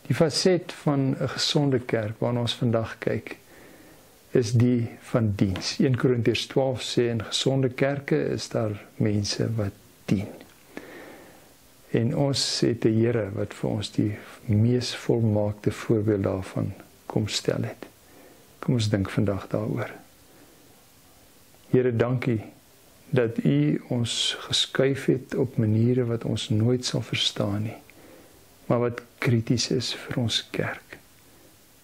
Die faset van 'n gesonde kerk waarna ons vandag kyk, is die van diens. 1 Korintiërs 12 sê, in gesonde kerke is daar mense wat dien. En ons het 'n Here wat vir ons die mees volmaakte voorbeeld daarvan kom stel het. Kom ons dink vandag daaroor. Here, dankie dat U ons geskuif het op maniere wat ons nooit sal verstaan nie, maar wat krities is vir ons kerk.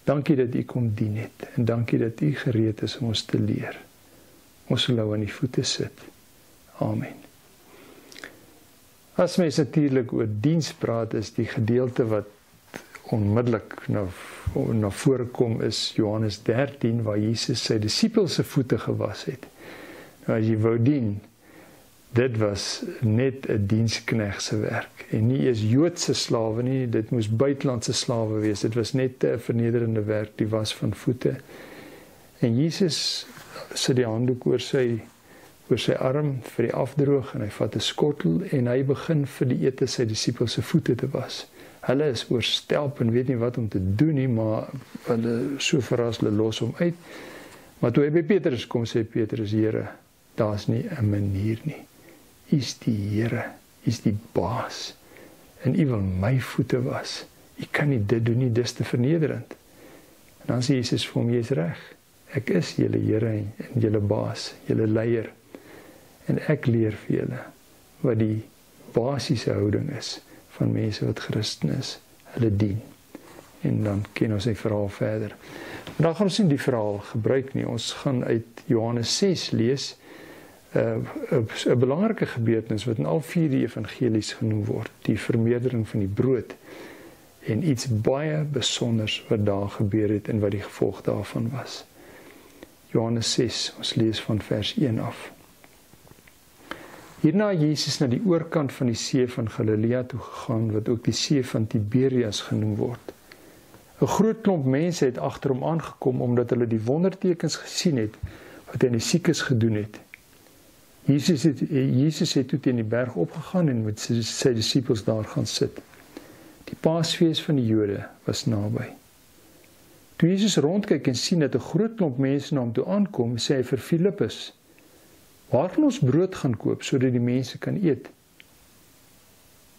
Dankie dat U kom dien het, en dankie dat U gereed is om ons te leer. Ons wil nou aan die voete sit. Amen. As mens natuurlik oor diens praat, is die gedeelte wat onmiddellik na vore kom is Johannes 13, waar Jesus sy disippels se voete gewas het. Nou as jy wou dien, dit was net 'n diensknegt se werk, en nie eens Joodse slawe nie, dit moes buitelandse slawe wees, dit was net 'n vernederende werk, die was van voete. En Jesus sit die handdoek oor sy arm vir die afdroog, en hy vat 'n skottel, en hy begin vir die ete sy disippels se voete te was. Hulle is oorstelp en weet nie wat om te doen nie, maar hulle so verras, hulle los hom uit. Maar toe hy by Petrus kom, sê Petrus, Here, daar's nie 'n manier nie. U is die Here, U is die baas, en U wil my voete was. U kan nie dit doen nie, dis te vernederend. En dan sê Jesus vir hom, jy's reg, ek is julle Here en julle baas, julle leier, en ek leer vir julle wat die basiese houding is van mense wat Christen is, hulle dien. En dan ken ons die verhaal verder. Maar dan gaan ons nie die verhaal gebruik nie, ons gaan uit Johannes 6 lees, 'n belangrike gebeurtenis wat in al 4 die evangelies genoem word, die vermeerdering van die brood, en iets baie besonders wat daar gebeur het en wat die gevolg daarvan was. Johannes 6, ons lees van vers 1 af. Hierna het Jesus na die oorkant van die see van Galilea toe gegaan, wat ook die see van Tiberias genoem word. 'n Groot klomp mense het agter hom aangekom, omdat hulle die wondertekens gesien het, wat hy aan die siekes gedoen het. Jesus het toe teen die berg opgegaan en met sy disippels daar gaan sit. Die Paasfees van die Jode was naby. Toe Jesus rondkyk en sien dat 'n groot klomp mense na hom toe aankom, sê hy vir Filippus, waar kan ons brood gaan koop, sodat die mense kan eet?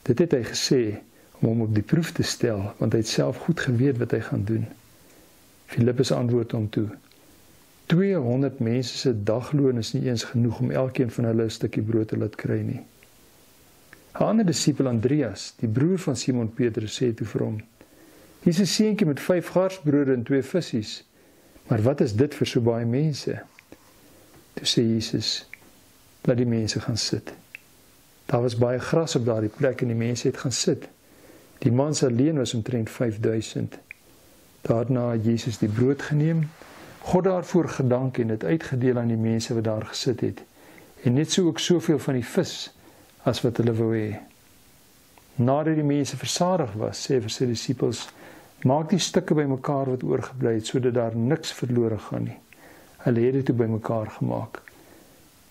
Dit het hy gesê, om hom op die proef te stel, want hy het self goed geweet wat hy gaan doen. Filippus antwoord hom toe, 200 mense se dagloon is nie eens genoeg om elkeen van hulle 'n stukkie brood te laat kry nie. 'n Ander disipel Andreas, die broer van Simon Petrus, sê toe vir hom, hier's 'n seentjie met 5 garsbrode en 2 visse, maar wat is dit vir so baie mense? Toe sê Jesus, laat die mense gaan sit. Daar was baie gras op daardie plek en die mense het gaan sit. Die mans alleen was omtrent 5000. Daarna het Jesus die brood geneem, God daarvoor gedank en het uitgedeel aan die mense wat daar gesit het, en net so ook soveel van die vis as wat hulle wou hê. Nadat die mense versadig was, sê hy vir sy disippels, maak die stukke bymekaar wat oorgebly het, sodat daar niks verlore gaan nie. Hulle het dit toe bymekaar gemaak.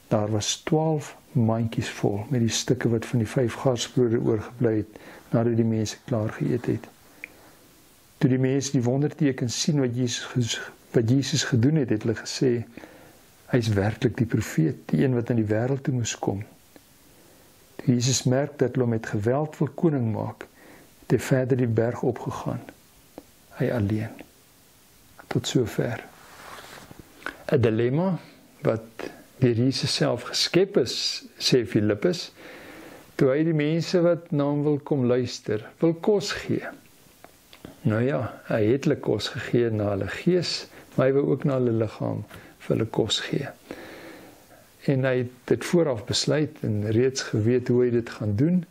Daar was 12 mandjies vol met die stukke wat van die 5 garsbrode oorgebly het, nadat die mense klaar geëet het. Toe die mense die wondertekens sien wat Jesus gedoen het, het hulle gesê, hy is werklik die profeet, die een wat aan die wêreld toe moes kom. Toe Jesus merk dat hulle met geweld wil koning maak, het hy verder die berg opgegaan. Hy alleen. Tot sover. 'n Dilemma wat deur Jesus self geskep is, sê Filippus, toe hy die mense wat na hom wil kom luister, wil kos gee. Nou ja, hy het hulle kos gegee na hulle gees, maar hy wil ook na hulle liggaam vir hulle kos gee. En hy het dit vooraf besluit en reeds geweet hoe hy dit gaan doen,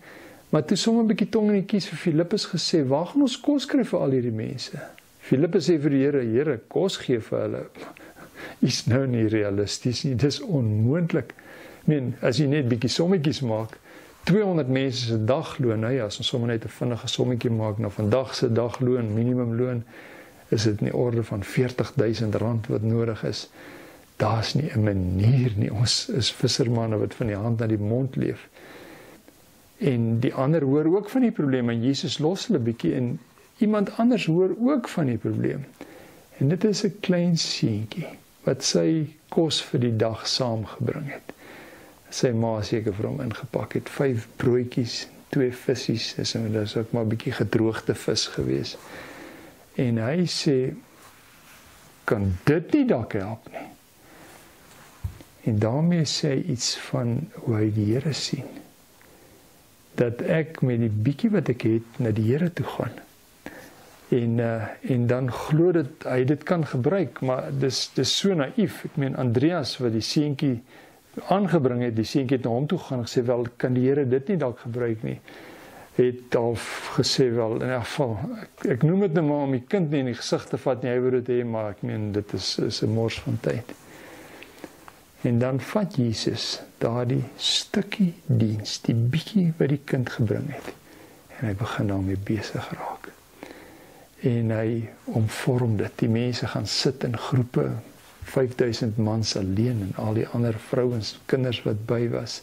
maar toe sommer 'n bietjie tong in die kies vir Filippus gesê, waar gaan ons kos kry vir al hierdie mense? Filippus sê vir die Here, kos gee vir hulle, is nou nie realisties nie, dis onmoontlik. Ek meen, as jy net bietjie sommetjies maak, 200 mense se dagloon, nou ja, as ons sommer net 'n vinnige sommetjie maak na vandag se dagloon, minimumloon, is dit in die orde van R40.000 wat nodig is. Daar's nie 'n manier nie, ons is vissermanne wat van die hand na die mond leef. En die ander hoor ook van die probleem, en Jesus los hulle bietjie, en iemand anders hoor ook van die probleem. En dit is 'n klein seentjie wat sy kos vir die dag saamgebring het. Sy ma seker vir hom ingepak het, 5 broodjies, 2 visies, dit is ook maar 'n bietjie gedroogde vis gewees. En hy sê, kan dit nie dalk help nie? En daarmee sê hy iets van hoe hy die Here sien. Dat ek met die bietjie wat ek het, na die Here toe gaan. En dan glo dit, hy dit kan gebruik, maar dis so naïef. Ek meen, Andreas wat die seentjie aangebring het, die seentjie het na hom toe gaan en gesê, wel, kan die Here dit nie dalk gebruik nie? Het al gesê, wel, in elk geval, ek noem dit nou maar om die kind nie in die gesig te vat nie, hy wil dit hê, maar ek meen, dit is 'n mors van tyd. En dan vat Jesus daardie stukkie diens, die bietjie wat die kind gebring het, en hy begin daarmee besig raak. En hy omvorm dit. Die mense gaan sit in groepe, 5000 mans alleen en al die ander vrouens, kinders wat by was.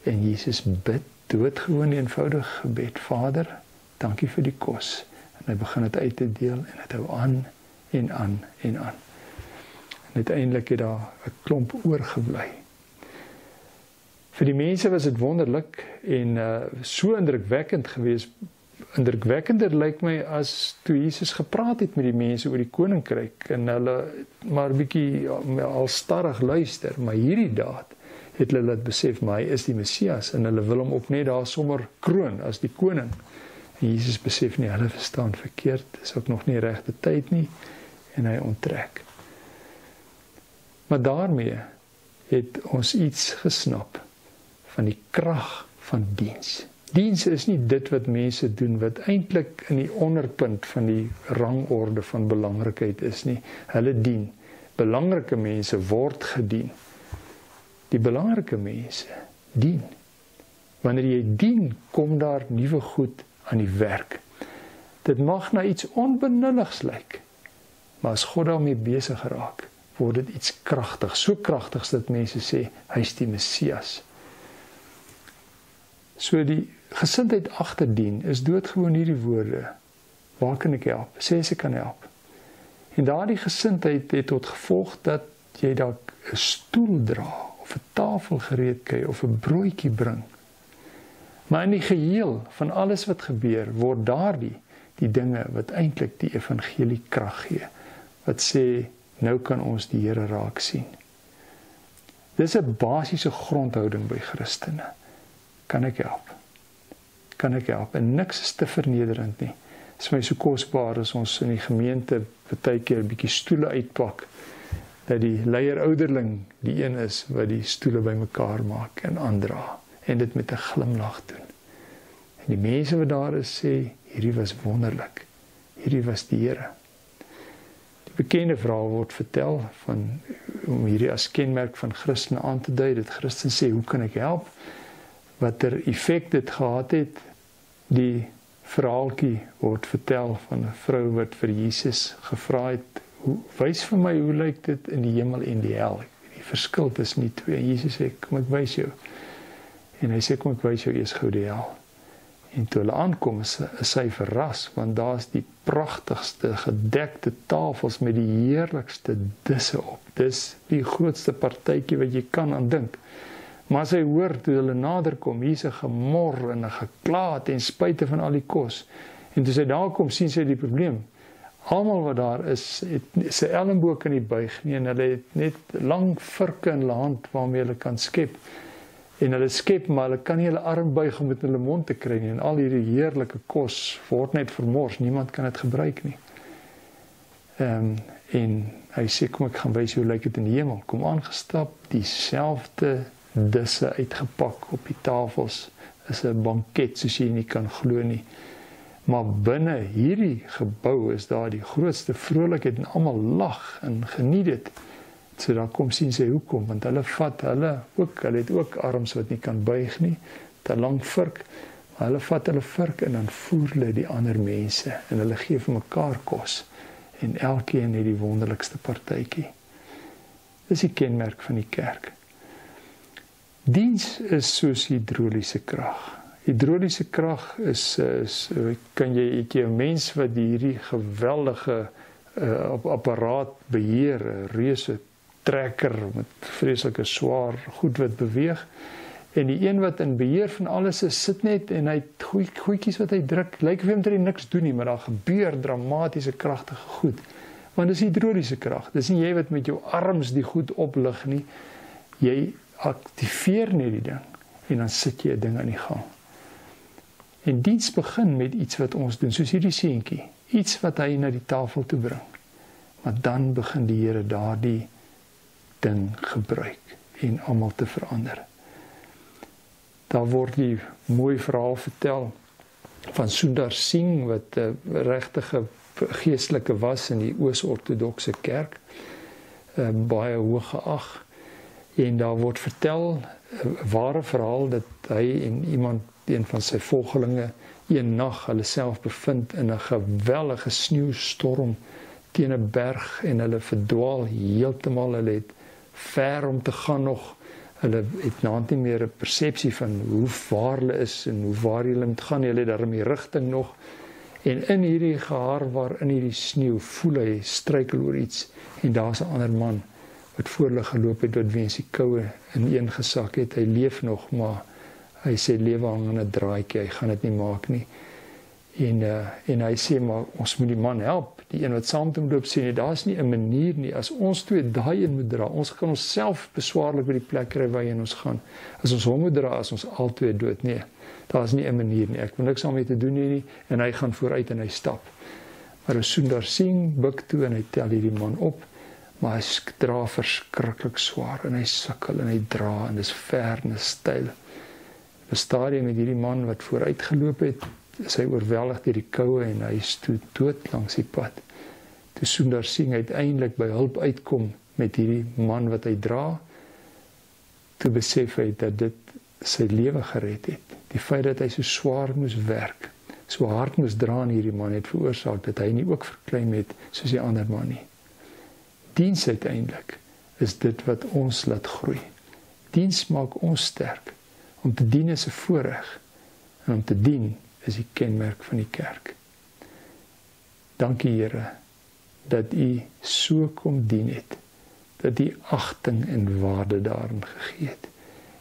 En Jesus bid doodgewoon eenvoudig gebed. Vader, dankie vir die kos. En hy begin dit uit te deel en dit hou aan en aan en aan. En uiteindelik het daar 'n klomp oorgebly. Vir die mense was dit wonderlik en so indrukwekkend geweest. Indrukwekkender lyk my as toe Jesus gepraat het met die mense oor die koninkryk en hulle maar 'n bietjie al stadig luister, maar hierdie daad het hulle laat besef, maar hy is die Messias en hulle wil hom op net daar sommer kroon as die koning. En Jesus besef nie, hulle verstaan verkeerd, is ook nog nie regte tyd nie en hy onttrek. Maar daarmee het ons iets gesnap van die krag van diens. Diens is nie dit wat mense doen wat eintlik in die onderpunt van die rangorde van belangrikheid is nie. Hulle dien. Belangrike mense word gedien. Die belangrike mense dien. Wanneer jy dien, kom daar nuwe goed aan die werk. Dit mag na iets onbenulligs lyk, maar as God daarmee besig raak, word dit iets kragtig, so kragtig dat mense sê, hy is die Messias. So die gesindheid agter dien is doodgewoon hierdie woorde. Waar kan ek help? Sê as ek kan help. En daardie gesindheid het tot gevolg dat jy dalk 'n stoel dra of 'n tafel gereed kry of 'n broodjie bring. Maar in die geheel van alles wat gebeur, word daardie die dinge wat eintlik die evangelie krag gee. Wat sê, nou kan ons die Here raak sien. Dis 'n basiese grondhouding by Christene. Kan ek help? Kan ek help? En niks is te vernederend nie. Dit is my so kosbaar as ons in die gemeente baie keer 'n bietjie stoele uitpak, dat die leier ouderling die een is wat die stoele bymekaar maak en aandra en dit met 'n glimlag doen. En die mense wat daar is sê, hierdie was wonderlik. Hierdie was die Here. Die bekende verhaal word vertel van om hierdie as kenmerk van Christene aan te dui, dat Christen sê, hoe kan ek help? Watter effek dit gehad het, die verhaaltjie word vertel van 'n vrou wat vir Jesus gevra het, wys vir my, hoe lyk dit in die hemel en die hel? Die verskil tussen die twee. En Jesus sê, kom ek wys jou. En hy sê, kom ek wys jou eers gou die hel. En toe hulle aankom, is sy verras, want daar is die pragtigste gedekte tafels met die heerlikste disse op. Dis die grootste partytjie wat jy kan aan dink. Maar sy hoor toe hulle naderkom, hier's 'n gemor en 'n gekla ten spyte van al die kos. En toe sy daar kom, sien sy die probleem. Almal wat daar is, het sy elmboog in die buig nie, en hulle het net lang virke in hulle hand waarmee hulle kan skep. En hulle skep, maar hulle kan nie hulle arm buig om dit in hulle mond te kry nie. En al hierdie heerlike kos word net vermors, niemand kan dit gebruik nie. En hy sê, kom ek gaan wys hoe lyk dit in die hemel. Kom aangestap, dieselfde disse uitgepak op die tafels, is 'n banket soos jy nie kan glo nie. Maar binne hierdie gebou is daar die grootste vrolikheid en almal lag en geniet dit. So dan kom sien sy hoekom, want hulle het ook arms wat nie kan buig nie, te lang virk, maar hulle vat hulle virk en dan voer hulle die ander mense en hulle gee vir mekaar kos en elkeen het die wonderlikste partytjie. Dis die kenmerk van die kerk. Diens is soos hidroliese krag. Hidroliese krag is kan jy 'n mens wat hierdie geweldige apparaat beheer, 'n reuse trekker met vreeslike swaar goed wat beweeg. En die een wat in beheer van alles is, sit net en hy het goedjies wat hy druk. Lyk of hy omtrent niks doen nie, maar daar gebeur dramatiese kragtige goed. Want dis hidroliese krag. Dis nie jy wat met jou arms die goed oplig nie. Jy aktiveer net die ding en dan sit jy 'n ding aan die gang. En diens begin met iets wat ons doen, soos hierdie seentjie. Iets wat hy na die tafel toe bring. Maar dan begin die Here daardie ding gebruik en almal te verander. Daar word die mooi verhaal vertel van Sundar Singh wat 'n regtige geestelike was in die Oos-Ortodokse kerk, baie hoog geag. En daar word vertel 'n ware verhaal dat hy en een van sy volgelinge een nag hulle self bevind in 'n gewellige sneeustorm teen 'n berg en hulle verdwaal heeltemal. Hulle het ver om te gaan nog. Hulle het nou nie meer 'n persepsie van hoe waar hulle is en hoe waar hulle moet gaan. Hulle het daarmee rigting nog. En in hierdie gehaarwaar, in hierdie sneeu, voel hy struikel oor iets. En daar's 'n ander man wat voor hulle geloop het, wat weens die koue ineengesak het. Hy leef nog, maar hy sê lewe hang aan 'n draadjie, hy gaan dit nie maak nie. En hy sê, maar ons moet die man help. Die een wat saam met hom loop sê, nee, daar's nie 'n manier nie. As ons twee daai een moet dra, ons kan ons self beswaarlik by die plek kry waarheen ons gaan. As ons hom moet dra, is ons albei dood. Nee, daar's nie 'n manier nie. Ek wil niks daarmee te doen nie. En hy gaan vooruit en hy stap. Maar Sundar Singh buig toe en hy tel hierdie man op. Maar hy dra verskriklik swaar en hy sukkel en hy dra en dis ver en styl. Op 'n stadium met hierdie man wat vooruit geloop het, is hy oorweldig deur die koue en hy is toe dood langs die pad. Toe Sundar Singh uiteindelik by hulp uitkom met hierdie man wat hy dra, toe besef hy dat dit sy lewe gered het. Die feit dat hy so swaar moes werk, so hard moes dra aan hierdie man, het veroorsaak dat hy nie ook verkleim het soos die ander man nie. Diens uiteindelik is dit wat ons laat groei. Diens maak ons sterk. Om te dien is 'n voorreg. En om te dien is die kenmerk van die kerk. Dankie Here dat U so kom dien het. Dat U agting en waarde daarin gegee het.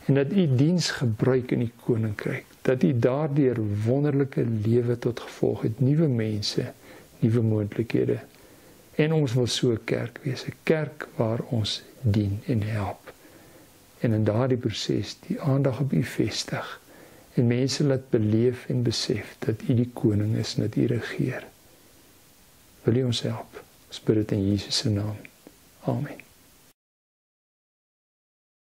En dat U diens gebruik in die koninkryk. Dat U daardeur wonderlike lewe tot gevolg het. Nuwe mense, nuwe moontlikhede. En ons wil so 'n kerk wees, 'n kerk waar ons dien en help. En in daardie proses die aandag op U vestig en mense laat beleef en besef dat U die koning is en dat U regeer. Wil U ons help? Ons bid dit in Jesus se naam. Amen.